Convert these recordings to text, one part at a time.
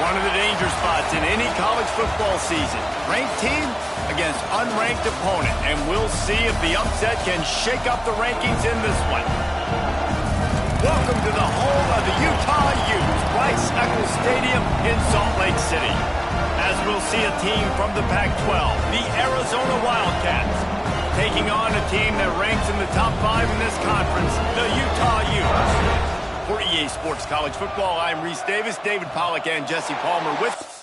One of the danger spots in any college football season. Ranked team against unranked opponent. And we'll see if the upset can shake up the rankings in this one. Welcome to the home of the Utah Utes, Rice-Eccles Stadium in Salt Lake City. As we'll see a team from the Pac-12, the Arizona Wildcats, taking on a team that ranks in the top 5 in this conference, the Utah Utes. For EA Sports College Football, I'm Reese Davis, David Pollack, and Jesse Palmer with...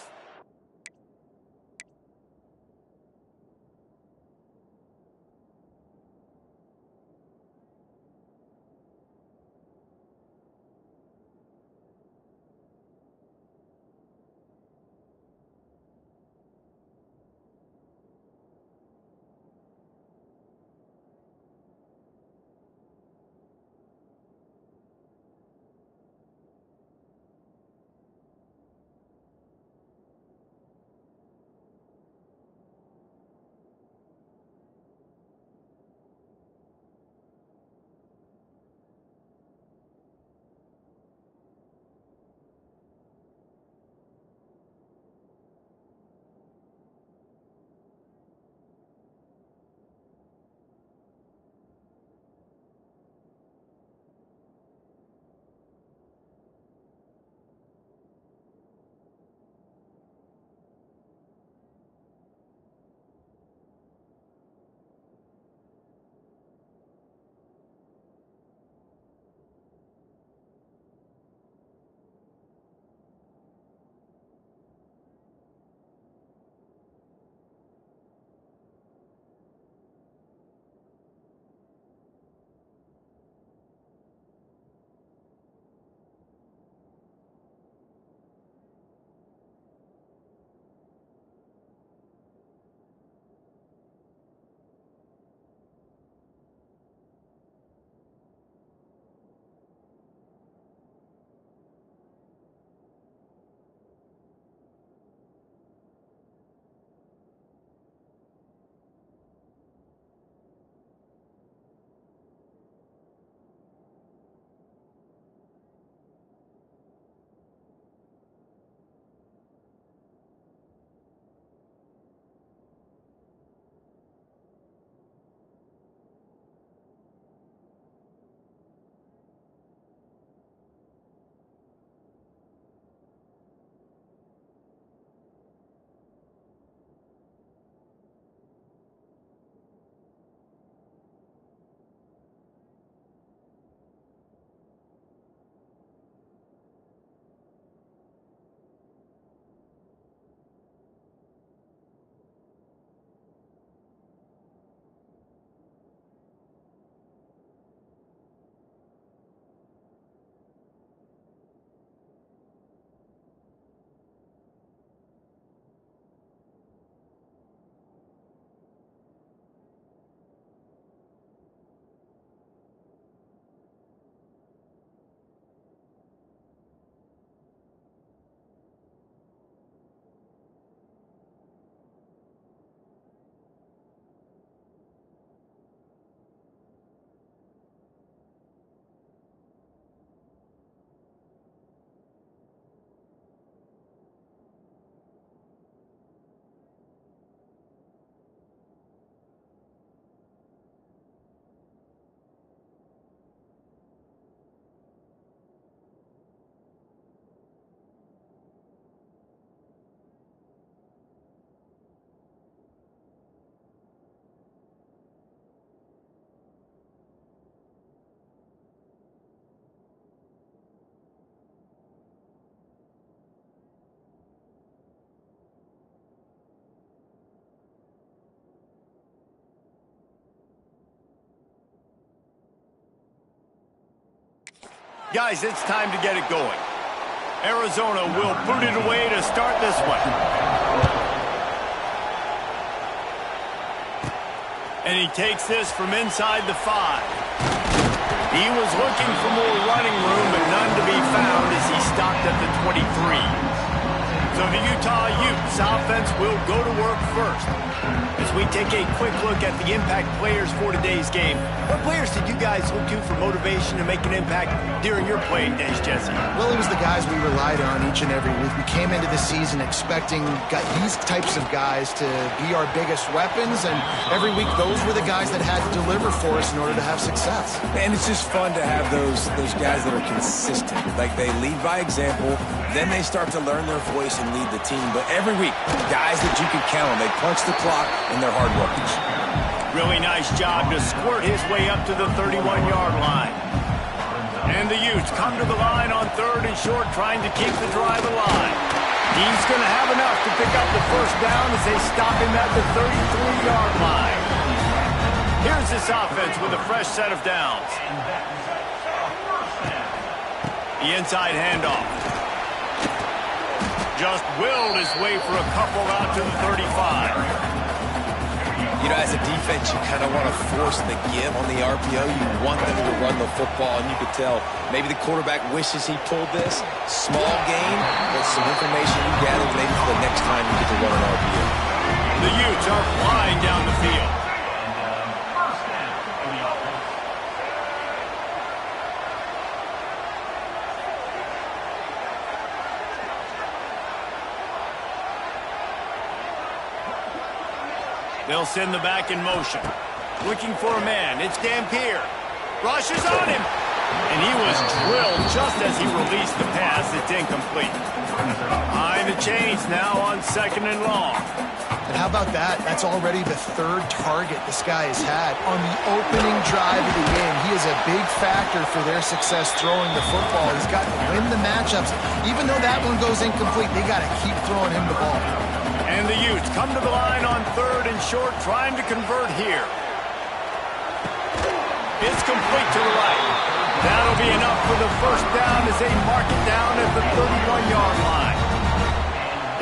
Guys, it's time to get it going. Arizona will boot it away to start this one. And he takes this from inside the 5. He was looking for more running room, but none to be found as he stopped at the 23. So the Utah Utes offense will go to work first. As we take a quick look at the impact players for today's game, what players did you guys look to for motivation to make an impact during your playing days, Jesse? Well, it was the guys we relied on each and every week. We came into the season expecting these types of guys to be our biggest weapons, and every week those were the guys that had to deliver for us in order to have success. And it's just fun to have those guys that are consistent. Like, they lead by example, then they start to learn their voice and lead the team. But every week, guys that you can count on, they punch the clock and they're hard workers. Really nice job to squirt his way up to the 31-yard line. And the Utes come to the line on 3rd and short, trying to keep the drive alive. He's going to have enough to pick up the first down as they stop him at the 33-yard line. Here's this offense with a fresh set of downs. The inside handoff. Just willed his way for a couple out to the 35. You know, as a defense, you kind of want to force the give on the RPO. You want them to run the football, and you could tell maybe the quarterback wishes he pulled this. Small gain, but some information you gather maybe for the next time you get to run an RPO. The Utes are flying down the field. They'll send the back in motion. Looking for a man. It's Dampier. Rushes on him. And he was drilled just as he released the pass. It's incomplete. Behind the chains now on 2nd and long. And how about that? That's already the 3rd target this guy has had on the opening drive of the game. He is a big factor for their success throwing the football. He's got to win the matchups. Even though that one goes incomplete, they got to keep throwing him the ball. And the Utes come to the line on 3rd and short, trying to convert here. It's complete to the right. That'll be enough for the first down as they mark it down at the 31-yard line.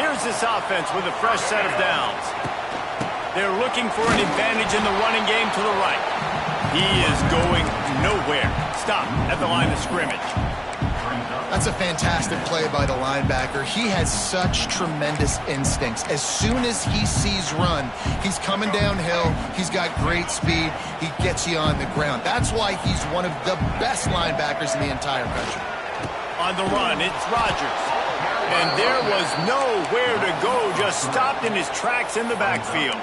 Here's this offense with a fresh set of downs. They're looking for an advantage in the running game to the right. He is going nowhere. Stop at the line of scrimmage. That's a fantastic play by the linebacker. He has such tremendous instincts. As soon as he sees run, he's coming downhill. He's got great speed. He gets you on the ground. That's why he's one of the best linebackers in the entire country. On the run, it's Rodgers. And there was nowhere to go, just stopped in his tracks in the backfield.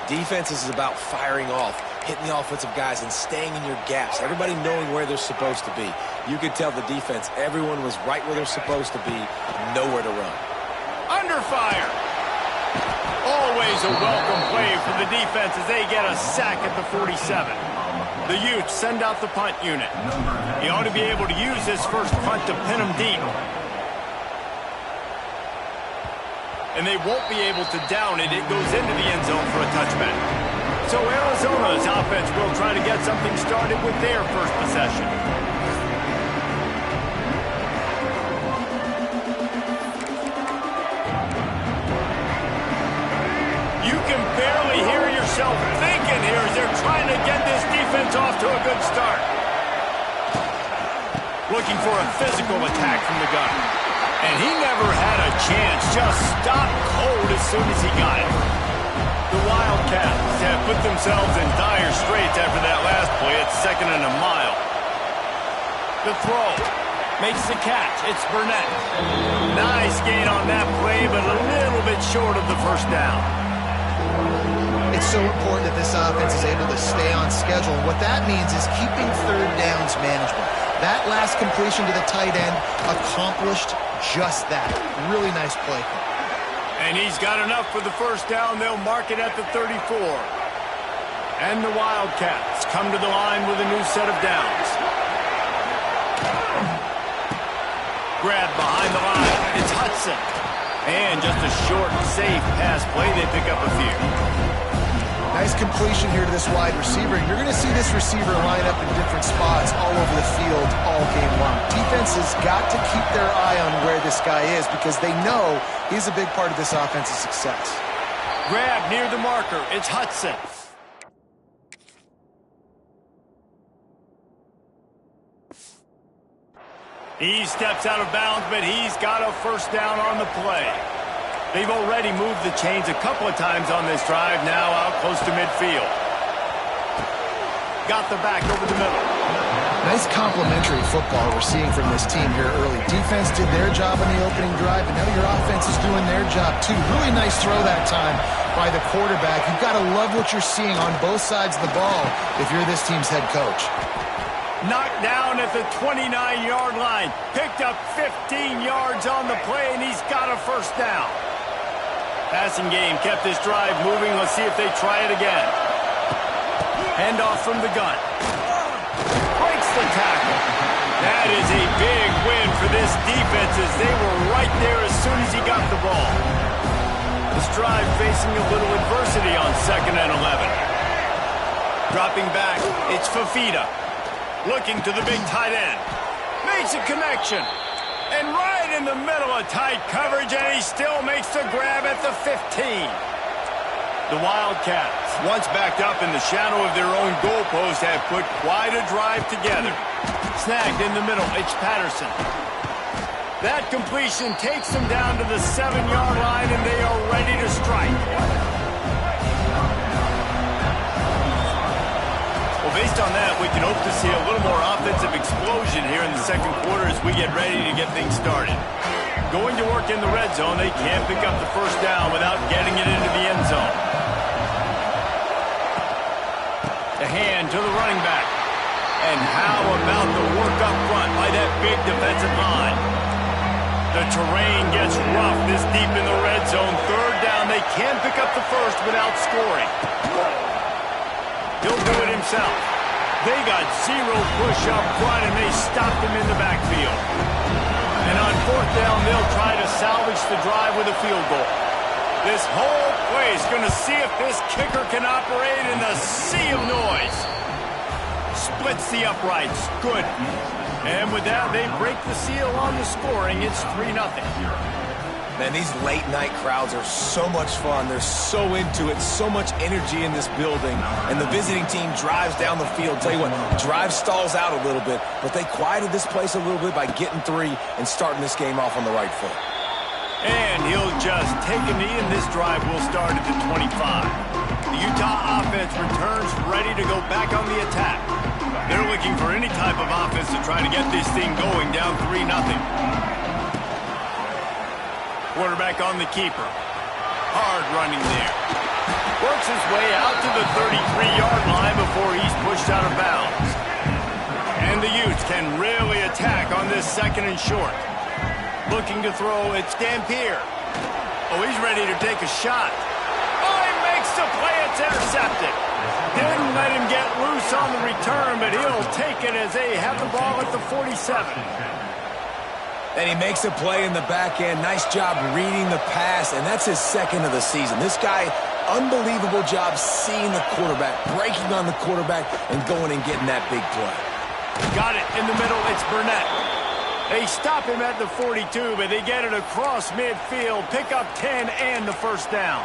Defense is about firing off, hitting the offensive guys, and staying in your gaps. Everybody knowing where they're supposed to be. You could tell the defense, everyone was right where they're supposed to be, nowhere to run. Under fire. Always a welcome play for the defense as they get a sack at the 47. The Utes send out the punt unit. He ought to be able to use this first punt to pin him deep. And they won't be able to down it. It goes into the end zone for a touchback. So Arizona's offense will try to get something started with their first possession. You can barely hear yourself thinking here as they're trying to get this defense off to a good start. Looking for a physical attack from the gunner. And he never had a chance, just stopped cold as soon as he got it. The Wildcats have put themselves in dire straits after that last play. It's 2nd and a mile. The throw makes the catch. It's Burnett. Nice gain on that play, but a little bit short of the first down. It's so important that this offense is able to stay on schedule. And what that means is keeping 3rd downs manageable. That last completion to the tight end accomplished just that. Really nice play. And he's got enough for the first down. They'll mark it at the 34. And the Wildcats come to the line with a new set of downs. Grab behind the line. It's Hudson. And just a short, safe pass play. They pick up a few. Nice completion here to this wide receiver. And you're going to see this receiver line up in different spots all over the field all game long. Defense has got to keep their eye on where this guy is because they know he's a big part of this offense's success. Grab near the marker. It's Hudson. He steps out of bounds, but he's got a first down on the play. They've already moved the chains a couple of times on this drive, now out close to midfield. Got the back over the middle. Nice complementary football we're seeing from this team here early. Defense did their job on the opening drive, and now your offense is doing their job too. Really nice throw that time by the quarterback. You've got to love what you're seeing on both sides of the ball if you're this team's head coach. Knocked down at the 29-yard line. Picked up 15 yards on the play, and he's got a first down. Passing game kept this drive moving. Let's see if they try it again. Handoff from the gun. Breaks the tackle. That is a big win for this defense as they were right there as soon as he got the ball. This drive facing a little adversity on 2nd and 11. Dropping back, it's Fafita. Looking to the big tight end. Makes a connection. And right in the middle of tight coverage, and he still makes the grab at the 15. The Wildcats, once backed up in the shadow of their own goalpost, have put quite a drive together. Snagged in the middle, it's Patterson. That completion takes them down to the 7-yard line, and they are ready to strike. Well, based on that, we can hope to see a little more offensive explosion here in the second quarter as we get ready to get things started. Going to work in the red zone, they can't pick up the first down without getting it into the end zone. The hand to the running back. And how about the work up front by that big defensive line? The terrain gets rough this deep in the red zone. 3rd down, they can't pick up the first without scoring. He'll do it himself. They got 0 push up front, and they stopped him in the backfield. And on 4th down, they'll try to salvage the drive with a field goal. This whole play is going to see if this kicker can operate in the sea of noise. Splits the uprights. Good. And with that, they break the seal on the scoring. It's 3-0. Man, these late-night crowds are so much fun. They're so into it, so much energy in this building. And the visiting team drives down the field. Tell you what, drive stalls out a little bit, but they quieted this place a little bit by getting 3 and starting this game off on the right foot. And he'll just take a knee, and this drive will start at the 25. The Utah offense returns ready to go back on the attack. They're looking for any type of offense to try to get this thing going, down 3-0. Quarterback on the keeper. Hard running there. Works his way out to the 33-yard line before he's pushed out of bounds. And the Utes can really attack on this 2nd and short. Looking to throw, it's Dampier. Oh, he's ready to take a shot. Oh, he makes the play, it's intercepted. Didn't let him get loose on the return, but he'll take it as they have the ball at the 47. And he makes a play in the back end. Nice job reading the pass, and that's his 2nd of the season. This guy, unbelievable job seeing the quarterback, breaking on the quarterback, and going and getting that big play. Got it in the middle, it's Burnett. They stop him at the 42, but they get it across midfield, pick up 10 and the first down.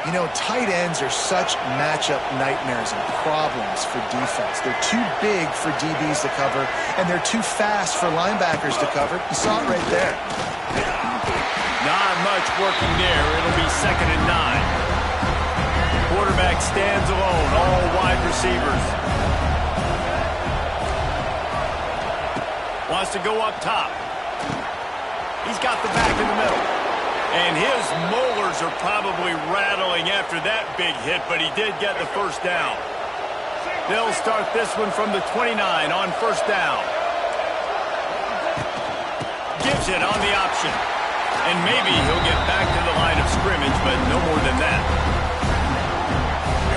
You know, tight ends are such matchup nightmares and problems for defense. They're too big for DBs to cover, and they're too fast for linebackers to cover. You saw it right there. Not much working there. It'll be 2nd and 9. Quarterback stands alone, all wide receivers. Wants to go up top. He's got the back in the middle. And his molars are probably rattling after that big hit, but he did get the first down. They'll start this one from the 29 on 1st down. Gives it on the option. And maybe he'll get back to the line of scrimmage, but no more than that.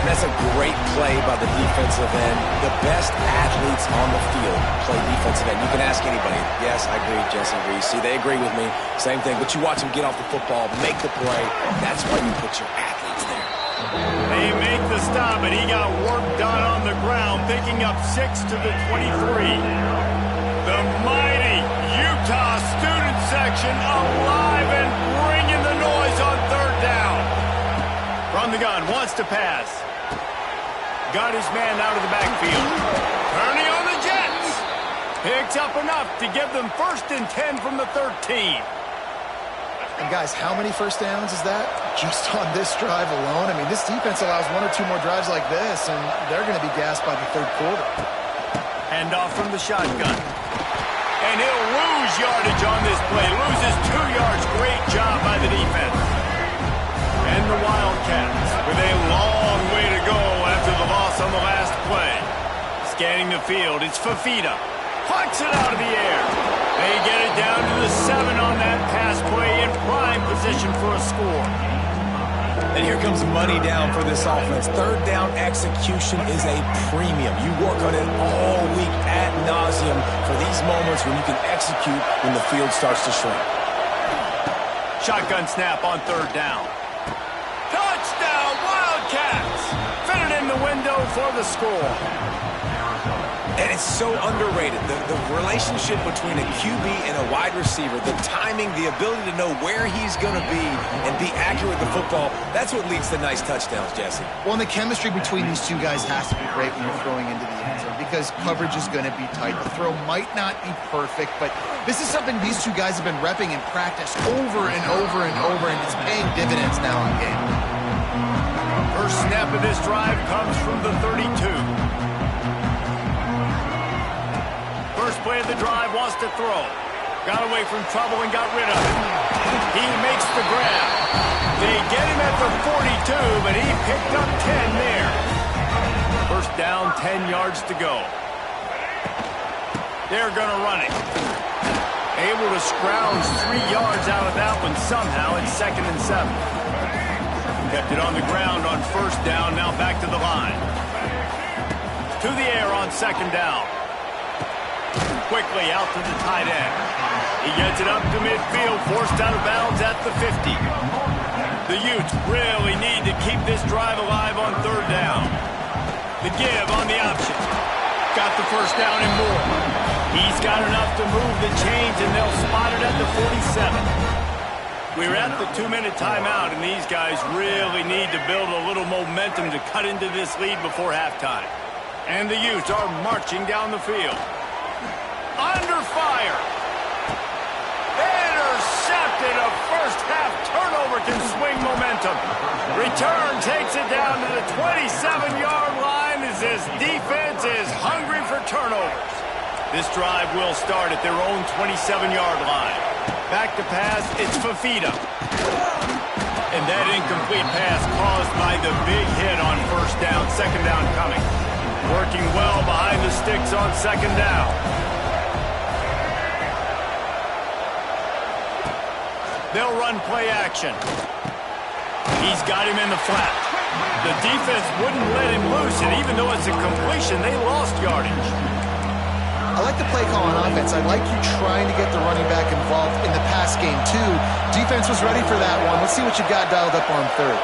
And that's a great play by the defensive end. The best athletes on the field play defensive end. You can ask anybody. Yes, I agree, Jesse Reese. See, they agree with me. Same thing. But you watch them get off the football, make the play. That's why you put your athletes there. They make the stop, and he got work done on the ground, picking up 6 to the 23. The mighty Utah student section alive and bringing the noise on 3rd down. From the gun, wants to pass. Got his man out of the backfield. Turning on the Jets. Picks up enough to give them 1st and 10 from the 13. And guys, how many first downs is that? Just on this drive alone? I mean, this defense allows 1 or 2 more drives like this, and they're going to be gassed by the third quarter. Hand off from the shotgun. And he'll lose yardage on this play. Loses 2 yards. Great job by the defense. And the Wildcats with a long way to go after the loss on the last play. Scanning the field, it's Fafita. Plucks it out of the air. They get it down to the 7 on that pass play in prime position for a score. And here comes money down for this offense. Third down execution is a premium. You work on it all week ad nauseum for these moments when you can execute when the field starts to shrink. Shotgun snap on third down. Touchdown, Wildcats! Fitted in the window for the score. And it's so underrated. The relationship between a QB and a wide receiver, the timing, the ability to know where he's going to be and be accurate with the football, that's what leads to nice touchdowns, Jesse. Well, and the chemistry between these two guys has to be great when you're throwing into the end zone because coverage is going to be tight. The throw might not be perfect, but this is something these two guys have been repping in practice over and over and over, and it's paying dividends now in game. First snap of this drive comes from the 32. First play of the drive, wants to throw. Got away from trouble and got rid of it. He makes the grab. They get him at the 42, but he picked up 10 there. First down, 10 yards to go. They're going to run it. Able to scrounge 3 yards out of that one somehow. It's 2nd and 7. Kept it on the ground on first down, now back to the line. To the air on 2nd down. Quickly out to the tight end. He gets it up to midfield, forced out of bounds at the 50. The Utes really need to keep this drive alive on third down. The give on the option. Got the first down and more. He's got enough to move the chains, and they'll spot it at the 47. We're at the 2-minute timeout, and these guys really need to build a little momentum to cut into this lead before halftime. And the Utes are marching down the field. Under fire. Intercepted. A first-half turnover can swing momentum. Return takes it down to the 27-yard line as this defense is hungry for turnovers. This drive will start at their own 27-yard line. Back to pass, it's Fafita. And that incomplete pass caused by the big hit on first down, 2nd down coming. Working well behind the sticks on 2nd down. They'll run play action. He's got him in the flat. The defense wouldn't let him loose, and even though it's a completion, they lost yardage. I like the play call on offense. I like you trying to get the running back involved in the pass game, too. Defense was ready for that one. Let's see what you got dialed up on third.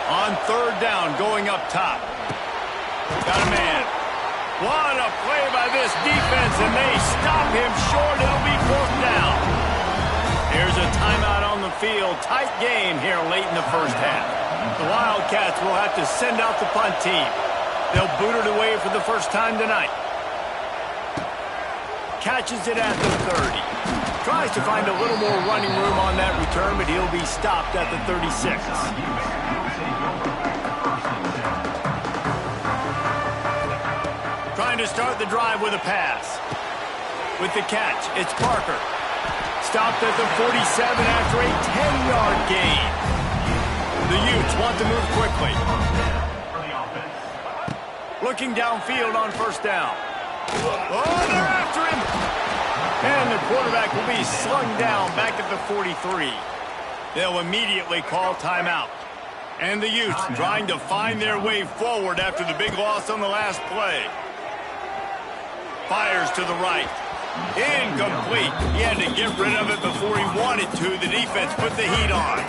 On third down, going up top. Got a man. What a play by this defense, and they stop him short. It'll be 4th down. Here's a timeout on the field. Tight game here late in the first half. The Wildcats will have to send out the punt team. They'll boot it away for the first time tonight. Catches it at the 30. Tries to find a little more running room on that return, but he'll be stopped at the 36. Trying to start the drive with a pass. With the catch, it's Parker. Stopped at the 47 after a 10-yard gain. The Utes want to move quickly. Looking downfield on first down. Oh, they're after him. And the quarterback will be slung down back at the 43. They'll immediately call timeout. And the Utes trying to find their way forward after the big loss on the last play. Fires to the right. Incomplete. He had to get rid of it before he wanted to. The defense put the heat on.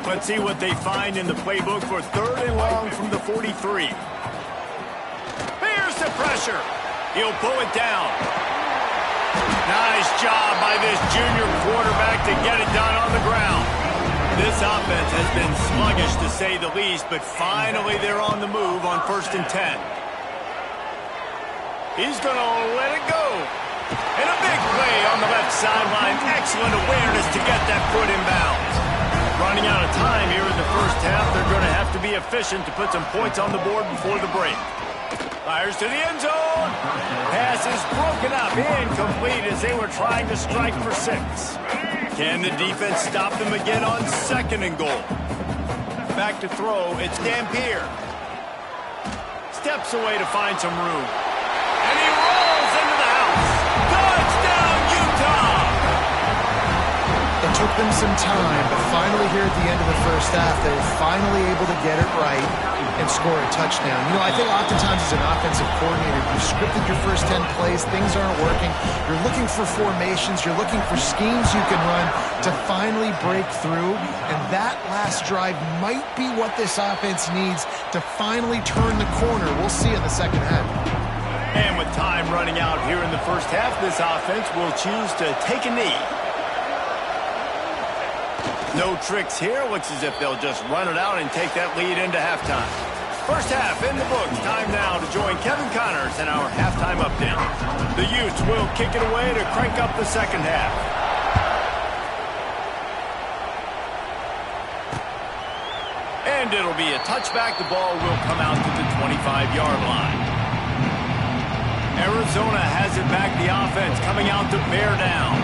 Let's see what they find in the playbook for 3rd and long from the 43. Here's the pressure. He'll pull it down. Nice job by this junior quarterback to get it done on the ground. This offense has been sluggish to say the least, but finally they're on the move on 1st and 10. He's going to let it go. And a big play on the left sideline. Excellent awareness to get that foot in bounds. Running out of time here in the first half. They're going to have to be efficient to put some points on the board before the break. Fires to the end zone. Pass is broken up. Incomplete as they were trying to strike for 6. Can the defense stop them again on 2nd and goal? Back to throw. It's Dampier. Steps away to find some room. And he rolls into the house. Touchdown, Utah! It took them some time, but finally here at the end of the first half, they were finally able to get it right and score a touchdown. You know, I think oftentimes as an offensive coordinator, you've scripted your first 10 plays, things aren't working. You're looking for formations, you're looking for schemes you can run to finally break through, and that last drive might be what this offense needs to finally turn the corner. We'll see in the second half. And with time running out here in the first half, this offense will choose to take a knee. No tricks here. Looks as if they'll just run it out and take that lead into halftime. First half in the books. Time now to join Kevin Connors in our halftime update. The Utes will kick it away to crank up the second half. And it'll be a touchback. The ball will come out to the 25-yard line. Arizona has it back. The offense coming out to bear down.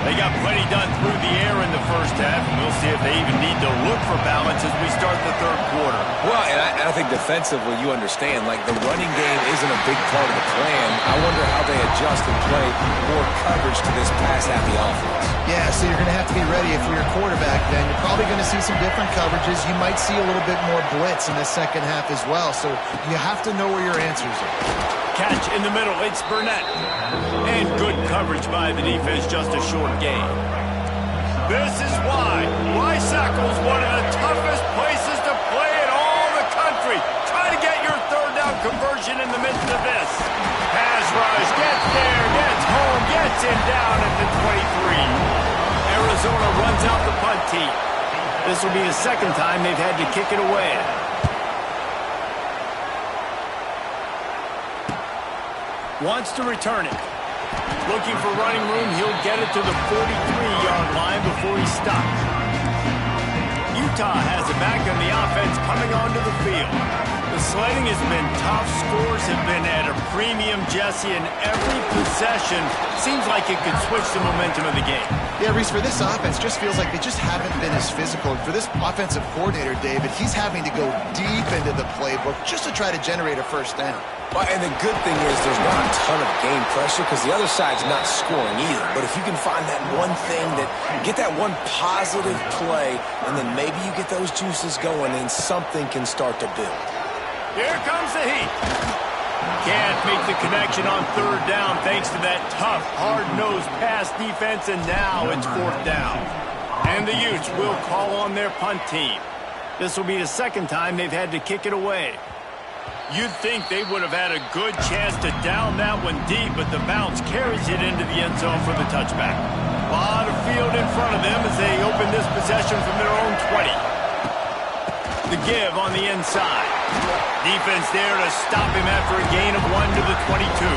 They got plenty done through the air in the first half, and we'll see if they even need to look for balance as we start the third quarter. Well, and I think defensively, you understand, like the running game isn't a big part of the plan. I wonder how they adjust and play more coverage to this pass-happy offense. Yeah, so you're going to have to be ready if you're your quarterback then. You're probably going to see some different coverages. You might see a little bit more blitz in the second half as well, so you have to know where your answers are. Catch in the middle, it's Burnett. And good coverage by the defense, just a short gain. This is why Lysackle's one of the toughest places to play in all the country. Try to get your third down conversion in the midst of this. Pass rush, gets there, gets home, gets him down at the 23. Arizona runs out the punt team. This will be the second time they've had to kick it away. Wants to return it. Looking for running room. He'll get it to the 43-yard line before he stops. Utah has it back on the offense coming onto the field. The sledding has been tough. Scores have been at a premium, Jesse, and every possession seems like it could switch the momentum of the game. Yeah, Reese, for this offense, just feels like they just haven't been as physical. And for this offensive coordinator, David, he's having to go deep into the playbook just to try to generate a first down. Well, and the good thing is there's not a ton of game pressure because the other side's not scoring either. But if you can find that one thing, get that one positive play, and then maybe you get those juices going and something can start to build. Here comes the heat. Can't make the connection on third down thanks to that tough, hard-nosed pass defense, and now it's fourth down. And the Utes will call on their punt team. This will be the second time they've had to kick it away. You'd think they would have had a good chance to down that one deep, but the bounce carries it into the end zone for the touchback. A lot of field in front of them as they open this possession from their own 20. The give on the inside. Defense there to stop him after a gain of 1 to the 22.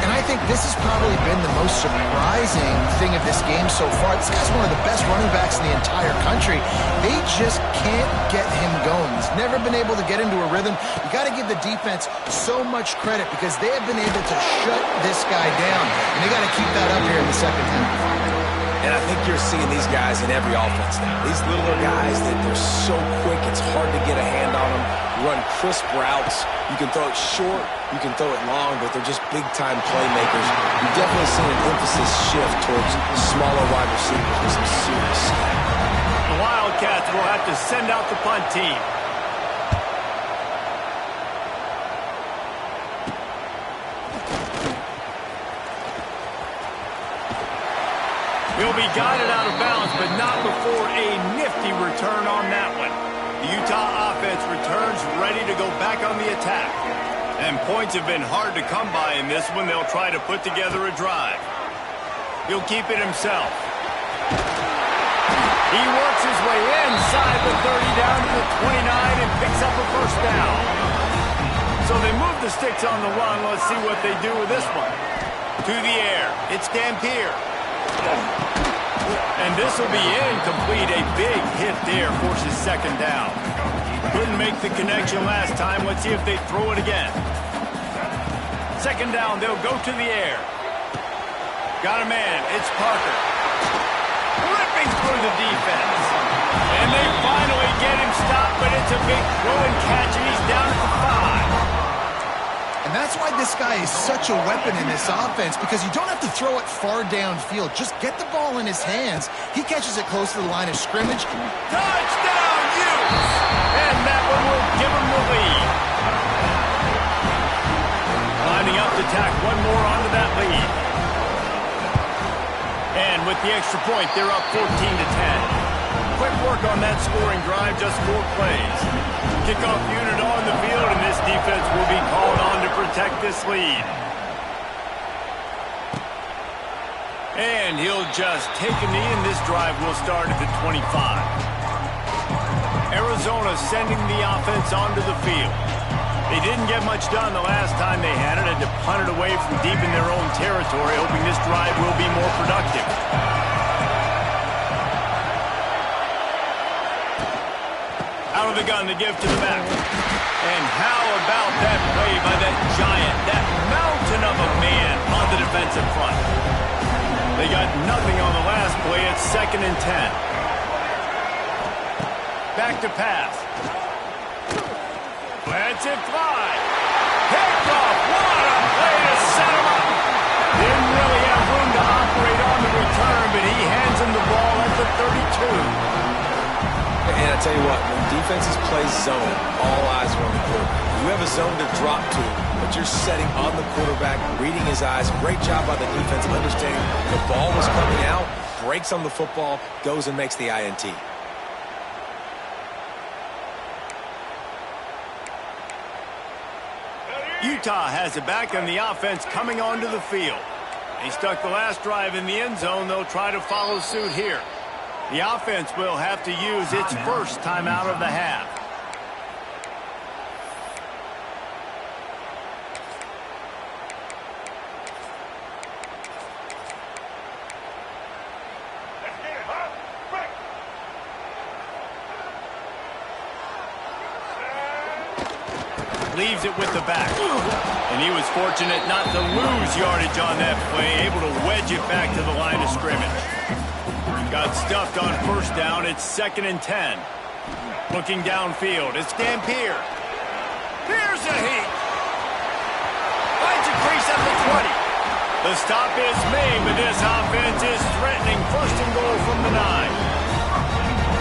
And I think this has probably been the most surprising thing of this game so far. This guy's one of the best running backs in the entire country. They just can't get him going. He's never been able to get into a rhythm. You got to give the defense so much credit because they have been able to shut this guy down. And they got to keep that up here in the second half. And I think you're seeing these guys in every offense now. These littler guys, they're so quick, it's hard to get a hand on them. Run crisp routes. You can throw it short, you can throw it long, but they're just big-time playmakers. You've definitely seen an emphasis shift towards smaller wide receivers with some serious skill. The Wildcats will have to send out the punt team. He'll be guided out of bounds, but not before a nifty return on that one. The Utah offense returns ready to go back on the attack. And points have been hard to come by in this one. They'll try to put together a drive. He'll keep it himself. He works his way inside the 30 down to the 29 and picks up a first down. So they move the sticks on the run. Let's see what they do with this one. To the air. It's Dampier. And this will be incomplete. A big hit there forces second down. Couldn't make the connection last time. Let's see if they throw it again. Second down, they'll go to the air. Got a man. It's Parker. Ripping through the defense. And they finally get him stopped, but it's a big throw and catch, and he's down at the 5. And that's why this guy is such a weapon in this offense, because you don't have to throw it far downfield. Just get the ball in his hands. He catches it close to the line of scrimmage. Touchdown, Utes! And that one will give him the lead. Lining up to tack one more onto that lead. And with the extra point, they're up 14-10. Quick work on that scoring drive, just 4 plays. Kickoff unit on the field, and this defense will be called on to protect this lead. And he'll just take a knee, and this drive will start at the 25. Arizona sending the offense onto the field. They didn't get much done the last time they had it. Had to punt it away from deep in their own territory, hoping this drive will be more productive. Out of the gun to give to the back. And how about that play by that giant, that mountain of a man on the defensive front? They got nothing on the last play. It's 2nd and 10. Back to pass. Lets it fly. Picked off. What a play to set him up. Didn't really have room to operate on the return, but he hands him the ball at the 32. And I tell you what, when defenses play zone, all eyes are on the quarterback. You have a zone to drop to, but you're setting on the quarterback, reading his eyes. Great job by the defense, understanding the ball was coming out, breaks on the football, goes and makes the INT. Utah has it back, and the offense coming onto the field. They stuck the last drive in the end zone. They'll try to follow suit here. The offense will have to use its first timeout of the half. Leaves it with the back. And he was fortunate not to lose yardage on that play, able to wedge it back to the line of scrimmage. Got stuffed on first down. It's 2nd and 10. Looking downfield. It's Dampier. Here's a heat. Finds a crease at the 20. The stop is made, but this offense is threatening. 1st and goal from the 9.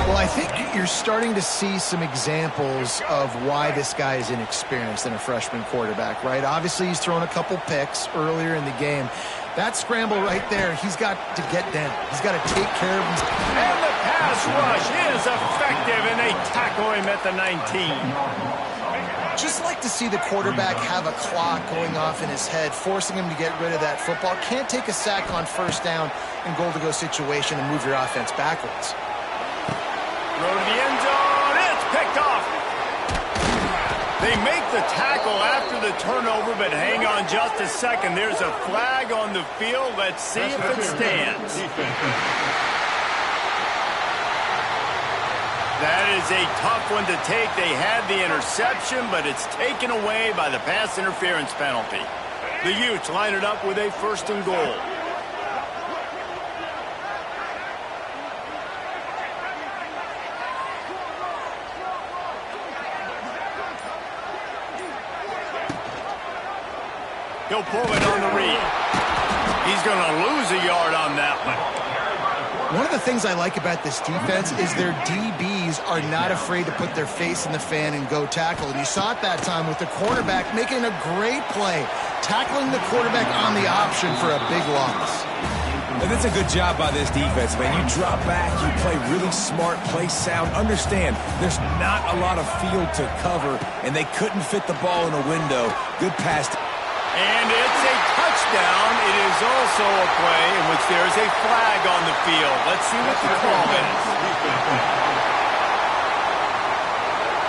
Well, I think you're starting to see some examples of why this guy is inexperienced in a freshman quarterback, right? Obviously, he's thrown a couple picks earlier in the game. That scramble right there, he's got to get down. He's got to take care of himself. And the pass rush is effective, and they tackle him at the 19. Just like to see the quarterback have a clock going off in his head, forcing him to get rid of that football. Can't take a sack on first down in goal-to-go situation and move your offense backwards. Throw to the end zone. It's picked off. They make the tackle after the turnover, but hang on just a second. There's a flag on the field. Let's see if it stands. That is a tough one to take. They had the interception, but it's taken away by the pass interference penalty. The Utes line it up with a 1st and goal. He'll pull it on the read. He's going to lose a yard on that one. One of the things I like about this defense is their DBs are not afraid to put their face in the fan and go tackle. And you saw it that time with the quarterback making a great play, tackling the quarterback on the option for a big loss. And that's a good job by this defense, man. You drop back, you play really smart, play sound. Understand, there's not a lot of field to cover, and they couldn't fit the ball in a window. Good pass. And it's a touchdown. It is also a play in which there is a flag on the field. Let's see what the call is.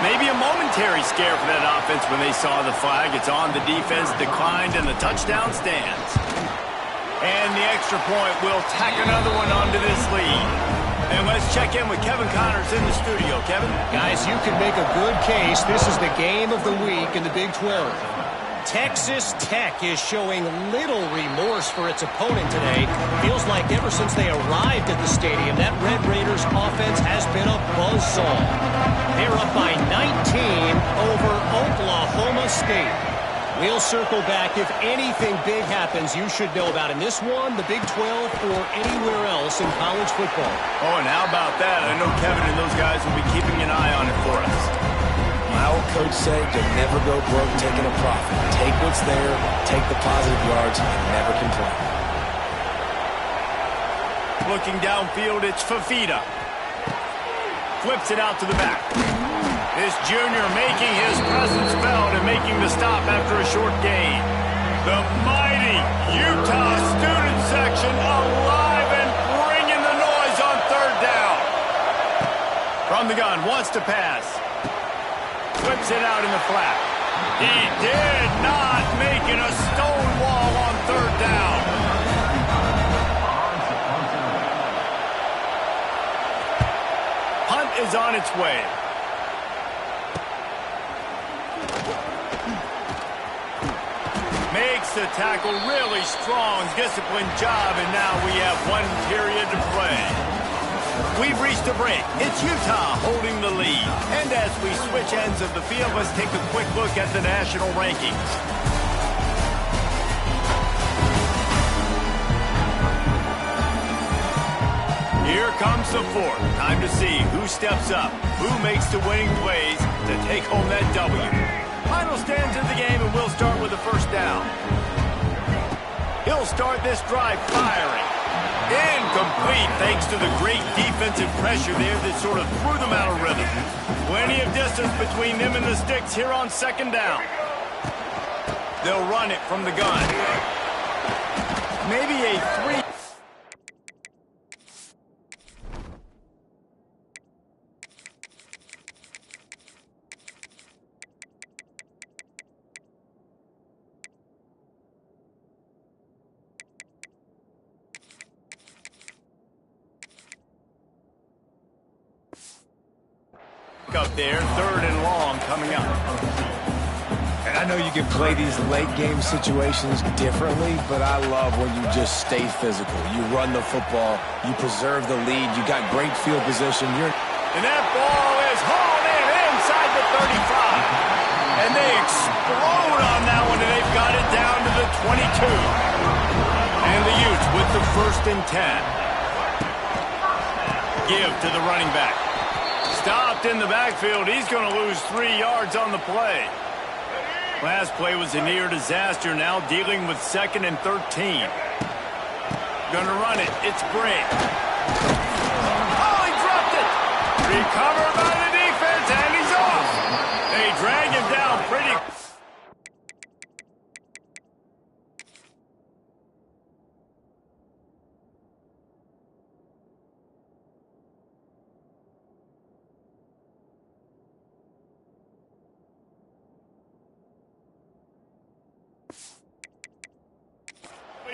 Maybe a momentary scare for that offense when they saw the flag. It's on, the defense declined, and the touchdown stands. And the extra point will tack another one onto this lead. And let's check in with Kevin Connors in the studio. Kevin? Guys, you can make a good case. This is the game of the week in the Big 12. Texas Tech is showing little remorse for its opponent today. Feels like ever since they arrived at the stadium, that Red Raiders offense has been a buzzsaw. They're up by 19 over Oklahoma State. We'll circle back. If anything big happens, you should know about in this one, the Big 12, or anywhere else in college football. Oh, and how about that? I know Kevin and those guys will be keeping an eye on it for us. My old coach said you'll never go broke taking a profit. Take what's there, take the positive yards, and never complain. Looking downfield, it's Fafita. Flips it out to the back. This junior making his presence felt and making the stop after a short gain. The mighty Utah student section alive and bringing the noise on third down. From the gun, wants to pass. Flips it out in the flat. He did not make it a stone wall on third down. Punt is on its way. Makes the tackle really strong, disciplined job, and now we have one period to play. We've reached a break. It's Utah holding the lead. And as we switch ends of the field, let's take a quick look at the national rankings. Here comes the fourth. Time to see who steps up, who makes the winning plays to take home that W. Final stands in the game, and we'll start with the first down. He'll start this drive firing. Incomplete thanks to the great defensive pressure there that sort of threw them out of rhythm. Plenty of distance between them and the sticks here on second down. They'll run it from the gun. Maybe a three. Up there, third and long coming up. And I know you can play these late game situations differently, but I love when you just stay physical. You run the football, you preserve the lead, you got great field position. And that ball is hauled in inside the 35. And they explode on that one, and they've got it down to the 22. And the Utes with the 1st and 10. Give to the running back. Stopped in the backfield. He's going to lose 3 yards on the play. Last play was a near disaster. Now dealing with 2nd and 13. Going to run it. It's great. Oh, he dropped it. Recovered by the defense, and he's off. They drag him down pretty.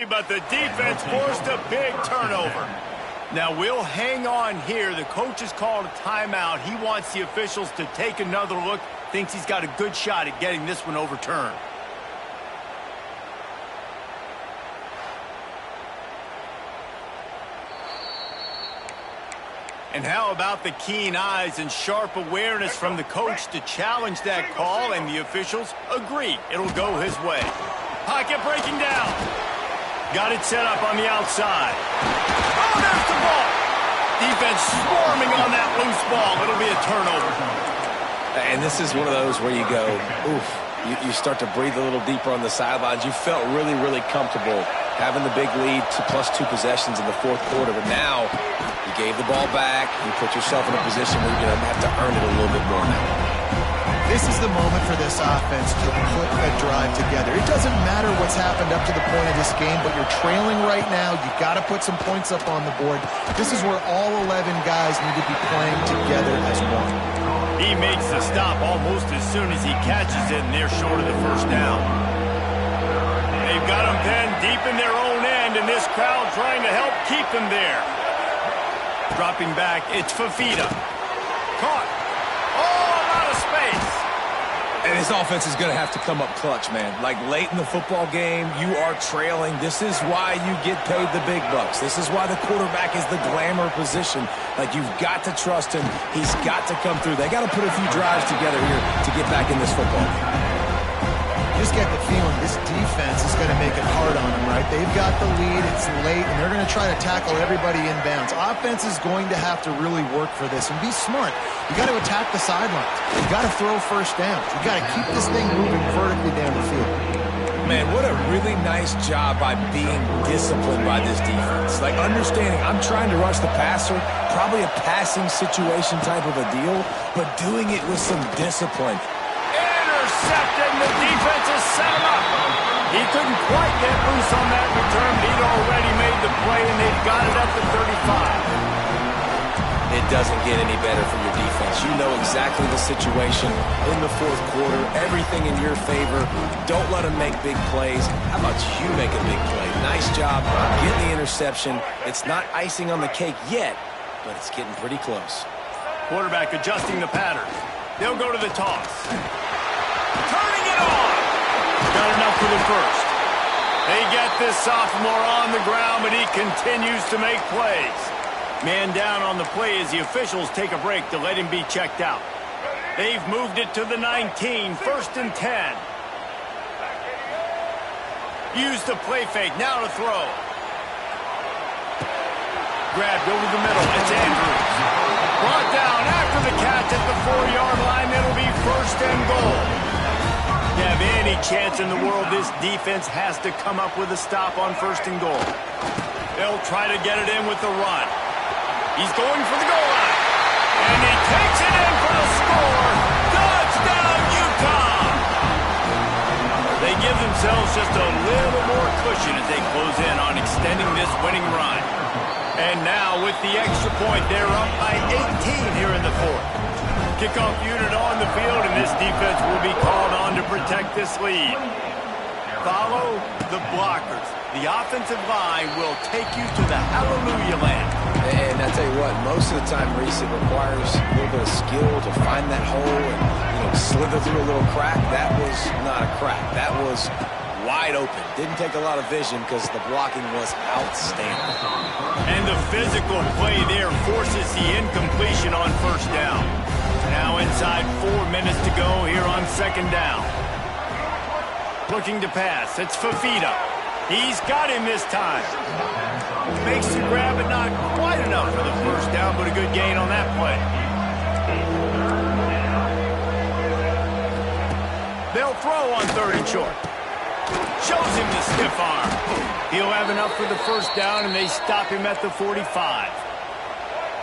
But the defense forced a big turnover. Now we'll hang on here. The coach has called a timeout. He wants the officials to take another look. Thinks he's got a good shot at getting this one overturned. And how about the keen eyes and sharp awareness from the coach to challenge that call, and the officials agree it'll go his way. Pocket breaking down. Got it set up on the outside. Oh, there's the ball. Defense swarming on that loose ball. It'll be a turnover. And this is one of those where you go, oof, you start to breathe a little deeper on the sidelines. You felt really, really comfortable having the big lead to +2 possessions in the 4th quarter. But now you gave the ball back. You put yourself in a position where you're going to have to earn it a little bit more now. This is the moment for this offense to put a drive together. It doesn't matter what's happened up to the point of this game, but you're trailing right now. You've got to put some points up on the board. This is where all 11 guys need to be playing together as one. He makes the stop almost as soon as he catches it, and they're short of the first down. They've got him pinned deep in their own end, and this crowd trying to help keep him there. Dropping back, it's Fafita. Caught. Oh, a lot of space. And his offense is going to have to come up clutch, man. Like late in the football game, you are trailing. This is why you get paid the big bucks. This is why the quarterback is the glamour position. Like, you've got to trust him. He's got to come through. They got to put a few drives together here to get back in this football game. Just get the feeling this defense is going to make it hard on them, right? They've got the lead, it's late, and they're going to try to tackle everybody inbounds. Offense is going to have to really work for this and be smart. You got to attack the sidelines. You got to throw first downs. You got to keep this thing moving vertically down the field. Man, what a really nice job by being disciplined by this defense. Like, understanding I'm trying to rush the passer, probably a passing situation type of a deal, but doing it with some discipline. Intercepted, and the defense has set him up. He couldn't quite get loose on that return, but he'd already made the play, and they've got it up to 35. It doesn't get any better for your defense. You know exactly the situation in the fourth quarter, everything in your favor. Don't let them make big plays. How about you make a big play? Nice job getting the interception. It's not icing on the cake yet, but it's getting pretty close. Quarterback adjusting the pattern. They'll go to the toss. Turning it on. Got enough for the first. They get this sophomore on the ground, but he continues to make plays. Man down on the play as the officials take a break to let him be checked out. They've moved it to the 19, 1st and 10. Use the play fake, now to throw. Grabbed over the middle, it's Andrews. Brought down after the catch at the 4-yard line. It'll be 1st and goal. To have any chance in the world, this defense has to come up with a stop on 1st and goal. They'll try to get it in with the run. He's going for the goal line. And he takes it in for the score. Touchdown, Utah! They give themselves just a little more cushion as they close in on extending this winning run. And now, with the extra point, they're up by 18 here in the fourth. Kickoff unit on the field, and this defense will be called on to protect this lead. Follow the blockers. The offensive line will take you to the hallelujah land. And I tell you what, most of the time, Reese, it requires a little bit of skill to find that hole and slither through a little crack. That was not a crack. That was wide open. Didn't take a lot of vision because the blocking was outstanding. And the physical play there forces the incompletion on 1st down. Now inside 4 minutes to go here on 2nd down. Looking to pass. It's Fafita. He's got him this time. Makes the grab, but not quite enough for the 1st down, but a good gain on that play. They'll throw on 3rd and short. Shows him the stiff arm. He'll have enough for the 1st down, and they stop him at the 45.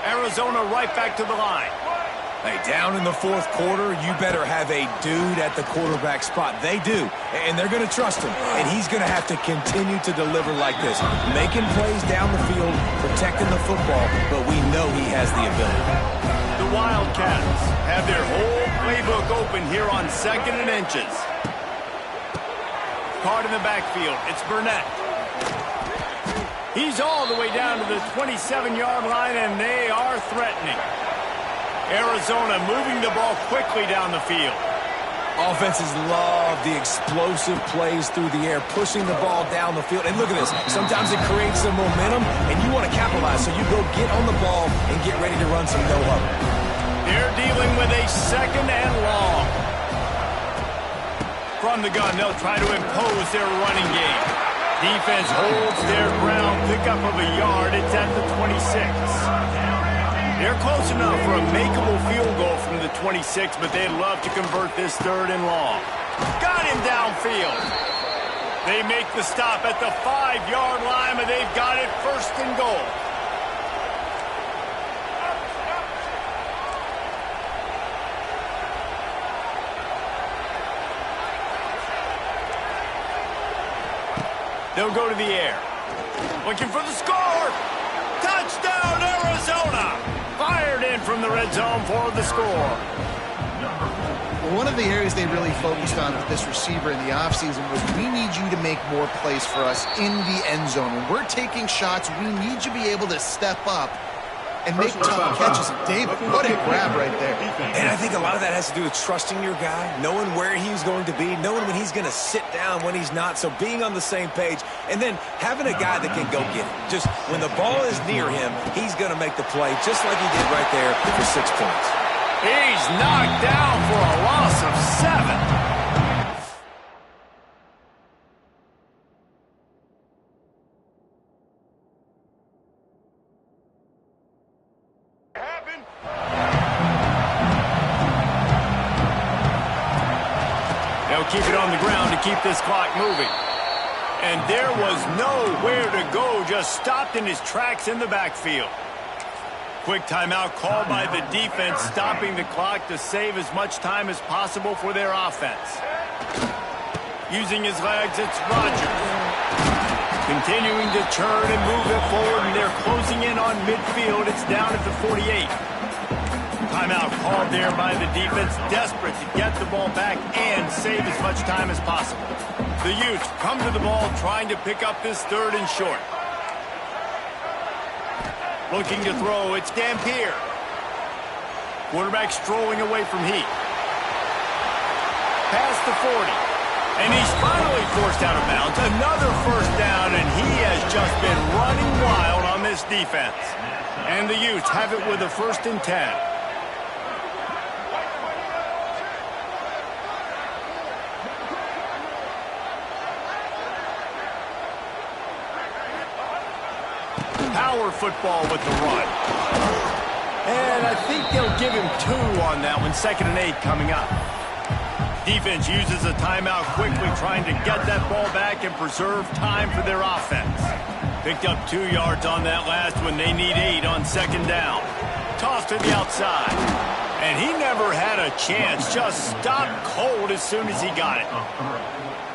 Arizona right back to the line. Hey, down in the fourth quarter, you better have a dude at the quarterback spot. They do, and they're going to trust him, and he's going to have to continue to deliver like this, making plays down the field, protecting the football, but we know he has the ability. The Wildcats have their whole playbook open here on 2nd and inches. Caught in the backfield, it's Burnett. He's all the way down to the 27-yard line, and they are threatening. Arizona moving the ball quickly down the field. Offenses love the explosive plays through the air, pushing the ball down the field. And look at this. Sometimes it creates some momentum, and you want to capitalize. So you go get on the ball and get ready to run some no-huddle. They're dealing with a 2nd and long. From the gun, they'll try to impose their running game. Defense holds their ground, pickup of a yard. It's at the 26. They're close enough for a makeable field goal from the 26, but they'd love to convert this 3rd and long. Got him downfield. They make the stop at the 5-yard line, but they've got it 1st and goal. They'll go to the air. Looking for the score. Touchdown, Arizona! Fired in from the red zone for the score. One of the areas they really focused on with this receiver in the offseason was we need you to make more plays for us in the end zone. When we're taking shots, we need you to be able to step up and make tough catches. David, what a grab right there. And I think a lot of that has to do with trusting your guy, knowing where he's going to be, knowing when he's going to sit down, when he's not, so being on the same page, and then having a guy that can go get it. Just when the ball is near him, he's going to make the play just like he did right there for 6 points. He's knocked down for a loss of 7. Keep it on the ground to keep this clock moving. And there was nowhere to go, just stopped in his tracks in the backfield. Quick timeout called by the defense, stopping the clock to save as much time as possible for their offense. Using his legs, it's Rodgers. Continuing to turn and move it forward, and they're closing in on midfield. It's down at the 48. Timeout called there by the defense, desperate to get the ball back and save as much time as possible. The Utes come to the ball trying to pick up this 3rd and short. Looking to throw, it's Dampier. Quarterback strolling away from Heat. Past the 40. And he's finally forced out of bounds. Another first down, and he has just been running wild on this defense. And the Utes have it with a 1st and 10. Power football with the run. And I think they'll give him 2 on that one. 2nd and 8 coming up. Defense uses a timeout quickly, trying to get that ball back and preserve time for their offense. Picked up 2 yards on that last one. They need 8 on 2nd down. Toss to the outside. And he never had a chance. Just stopped cold as soon as he got it.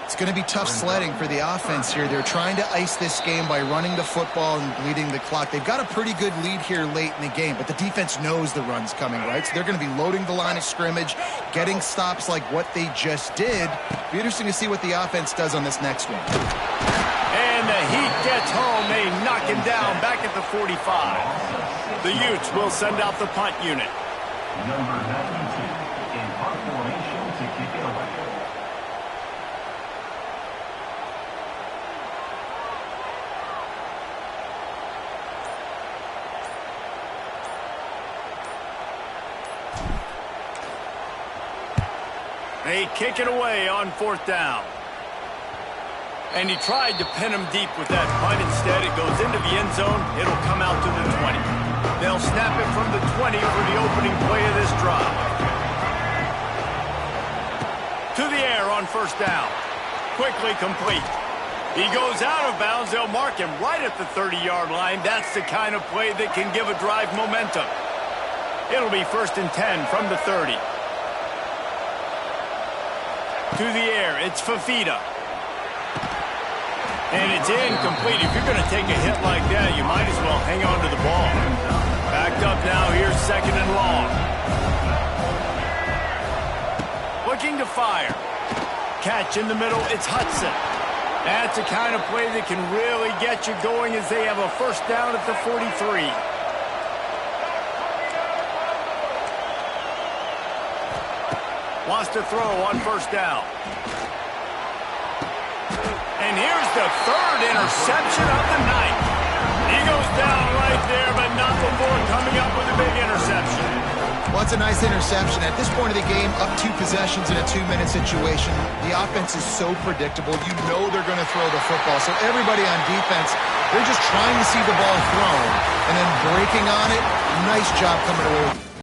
It's going to be tough sledding for the offense here. They're trying to ice this game by running the football and bleeding the clock. They've got a pretty good lead here late in the game, but the defense knows the run's coming, right? So they're going to be loading the line of scrimmage, getting stops like what they just did. Be interesting to see what the offense does on this next one. And the Heat gets home. They knock him down back at the 45. The Utes will send out the punt unit. Number 92 in punt formation to kick it away. They kick it away on 4th down. And he tried to pin him deep with that punt. Instead, it goes into the end zone. It'll come out to the 20. They'll snap it from the 20 for the opening play of this drive. To the air on 1st down. Quickly complete. He goes out of bounds. They'll mark him right at the 30-yard line. That's the kind of play that can give a drive momentum. It'll be 1st and 10 from the 30. To the air, it's Fafita. And it's incomplete. If you're going to take a hit like that, you might as well hang on to the ball. Backed up now, here's 2nd and long. Looking to fire. Catch in the middle, it's Hudson. That's the kind of play that can really get you going as they have a 1st down at the 43. Wants to throw on 1st down. And here's the 3rd interception of the night. He goes down right there, but not before coming up with a big interception. Well, it's a nice interception. At this point of the game, up 2 possessions in a 2-minute situation. The offense is so predictable. You know they're going to throw the football. So everybody on defense, they're just trying to see the ball thrown and then breaking on it. Nice job coming away with it.